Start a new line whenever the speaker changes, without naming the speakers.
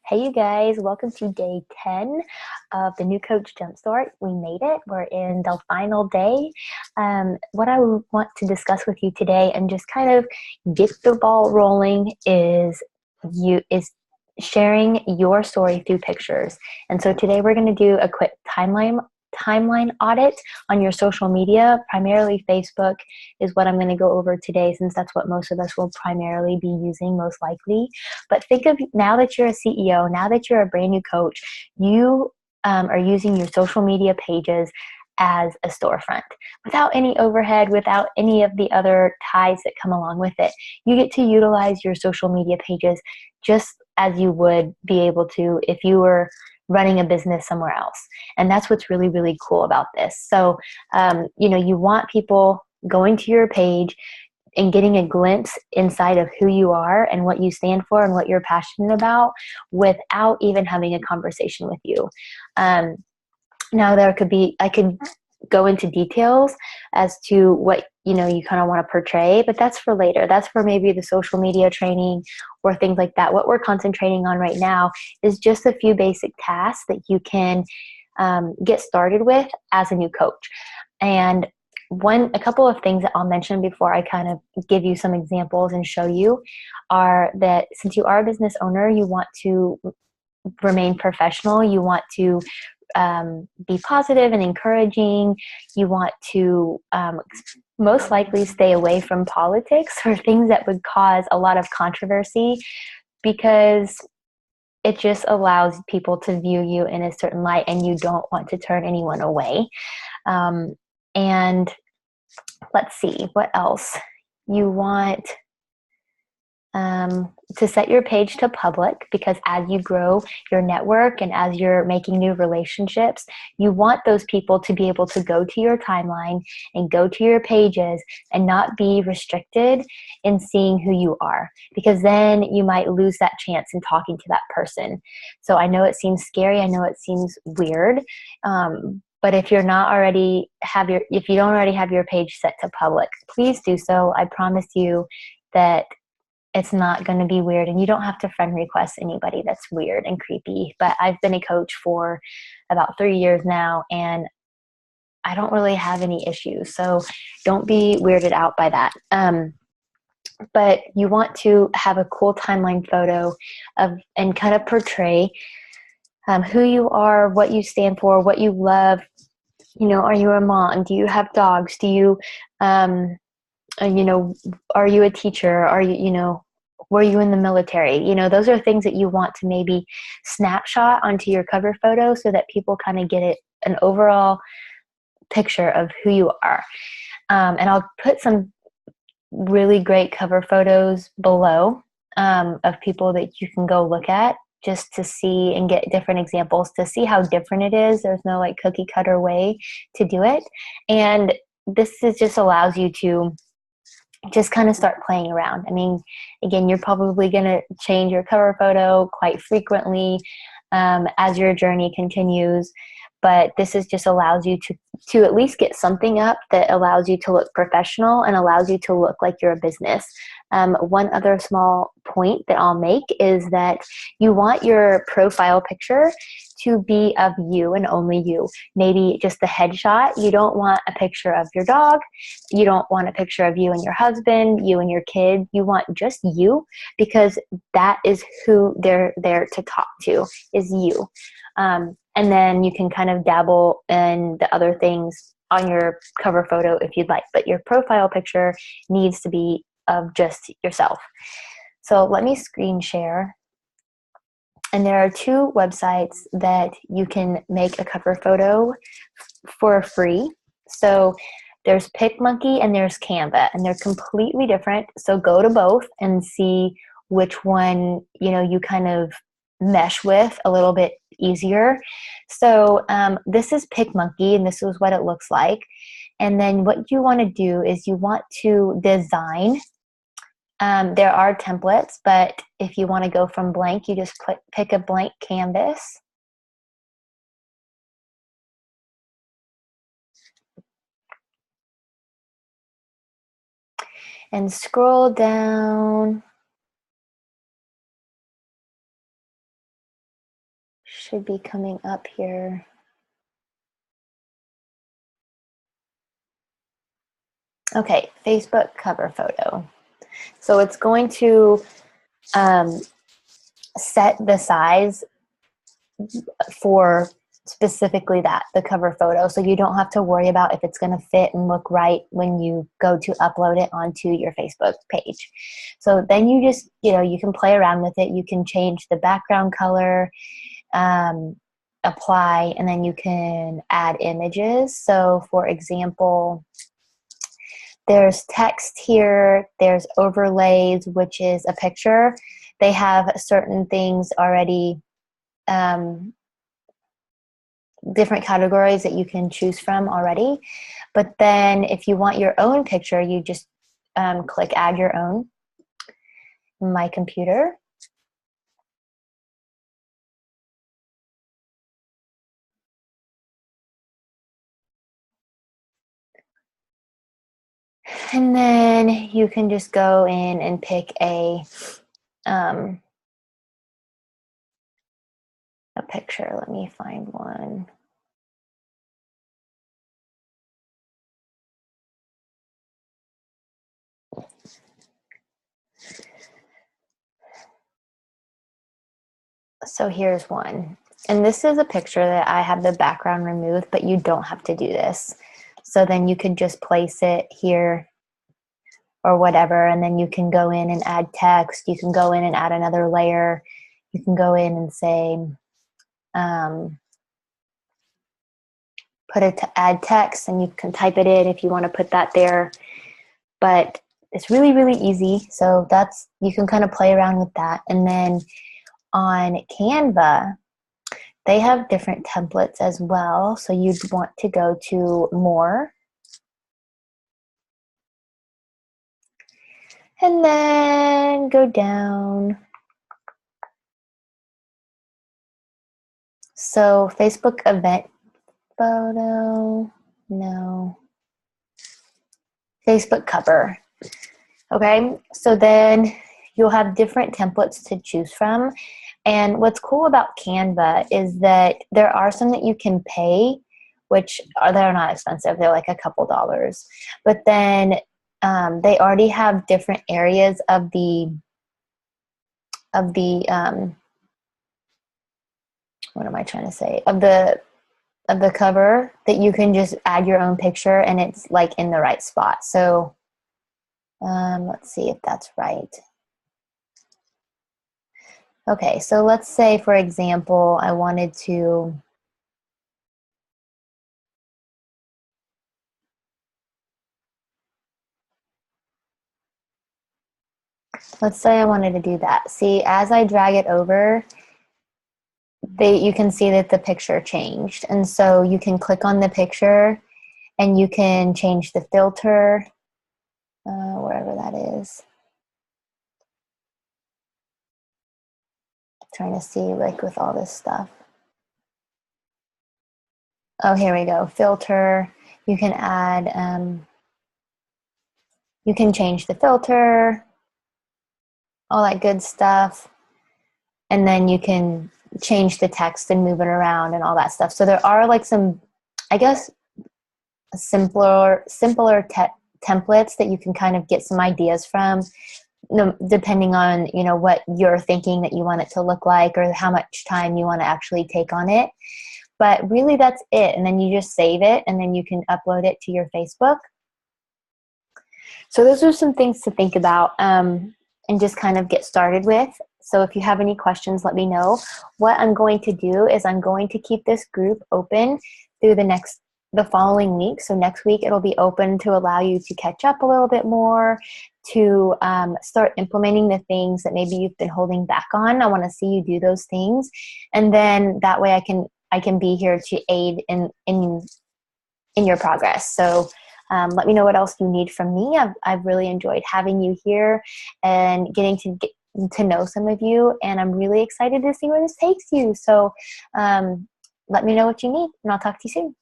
Hey, you guys, welcome to day 10 of the new Coach Jumpstart. We made it. We're in the final day. What I want to discuss with you today and just kind of get the ball rolling is sharing your story through pictures. And so today we're going to do a quick timeline audit on your social media. Primarily Facebook is what I'm going to go over today, since that's what most of us will primarily be using most likely. But think of now that you're a CEO, now that you're a brand new coach, you are using your social media pages as a storefront without any overhead, without any of the other ties that come along with it. You get to utilize your social media pages just as you would be able to if you were running a business somewhere else. And that's what's really, really cool about this. So, you want people going to your page and getting a glimpse inside of who you are and what you stand for and what you're passionate about without even having a conversation with you. Now I could go into details as to what, you kind of want to portray, but that's for later. That's for maybe the social media training or things like that. What we're concentrating on right now is just a few basic tasks that you can get started with as a new coach. And a couple of things that I'll mention before I kind of give you some examples and show you are that since you are a business owner, you want to remain professional. You want to be positive and encouraging. You want to most likely stay away from politics or things that would cause a lot of controversy, because it just allows people to view you in a certain light, and you don't want to turn anyone away. And let's see, what else? You want to set your page to public, because as you grow your network and as you're making new relationships, you want those people to be able to go to your timeline and go to your pages and not be restricted in seeing who you are, because then you might lose that chance in talking to that person. So I know it seems scary. I know it seems weird. But if you don't already have your page set to public, please do so. I promise you that it's not going to be weird, and you don't have to friend request anybody that's weird and creepy. But I've been a coach for about 3 years now, and I don't really have any issues. So don't be weirded out by that. But you want to have a cool timeline photo and kind of portray who you are, what you stand for, what you love. Are you a mom? Do you have dogs? Do you, are you a teacher? Were you in the military? Those are things that you want to maybe snapshot onto your cover photo so that people kind of get an overall picture of who you are. And I'll put some really great cover photos below of people that you can go look at, just to see and get different examples to see how different it is. There's no like cookie cutter way to do it. And just allows you to just kind of start playing around. I mean, again, you're probably going to change your cover photo quite frequently as your journey continues. But this just allows you to at least get something up that allows you to look professional and allows you to look like you're a business. One other small point that I'll make is that you want your profile picture to be of you and only you. Maybe just the headshot. You don't want a picture of your dog. You don't want a picture of you and your husband, you and your kid. You want just you, because that is who they're there to talk to, is you. And then you can kind of dabble in the other things on your cover photo if you'd like, but your profile picture needs to be of just yourself. So let me screen share. And there are 2 websites that you can make a cover photo for free. So there's PicMonkey and there's Canva, and they're completely different. So go to both and see which one, you kind of mesh with a little bit easier. So this is PicMonkey, and this is what it looks like. And then what you want to do is you want to design. There are templates, but if you want to go from blank, you just pick a blank canvas. And scroll down. should be coming up here. Okay, Facebook cover photo. So it's going to set the size for specifically that, the cover photo. So you don't have to worry about if it's going to fit and look right when you go to upload it onto your Facebook page. So then you just, you can play around with it. You can change the background color, apply, and then you can add images. So for example, there's text here, there's overlays, which is a picture. They have certain things already, different categories that you can choose from already. But then if you want your own picture, you just click add your own. My computer. And then you can just go in and pick a picture. Let me find one. So here's one. And this is a picture that I have the background removed, but you don't have to do this. So then you could just place it here or whatever, and then you can go in and add text. You can go in and add another layer. You can go in and say, put it to add text, and you can type it in if you want to put that there. But it's really, really easy. So you can kind of play around with that. And then on Canva, they have different templates as well. So you'd want to go to more. And then go down. So Facebook event photo, no. Facebook cover. Okay, so then you'll have different templates to choose from. And what's cool about Canva is that there are some that you can pay, they're not expensive. They're like a couple dollars. But then they already have different areas of the what am I trying to say? Of the cover that you can just add your own picture, and it's like in the right spot. So let's see if that's right. Okay, so let's say, for example, I wanted to do that. See, as I drag it over, you can see that the picture changed. And so you can click on the picture and you can change the filter, wherever that is. I'm trying to see, like, with all this stuff. Oh, here we go. Filter. You can add, you can change the filter, all that good stuff. And then you can change the text and move it around and all that stuff. So there are like some, I guess, simpler templates that you can kind of get some ideas from, depending on, what you're thinking that you want it to look like or how much time you want to actually take on it. But really that's it. And then you just save it and then you can upload it to your Facebook. So those are some things to think about and just kind of get started with. So if you have any questions, let me know. What I'm going to do is I'm going to keep this group open through the following week. So next week it'll be open to allow you to catch up a little bit more, to start implementing the things that maybe you've been holding back on. I want to see you do those things. And then that way I can be here to aid in your progress. So let me know what else you need from me. I've really enjoyed having you here and getting to know some of you, and I'm really excited to see where this takes you. So let me know what you need, and I'll talk to you soon.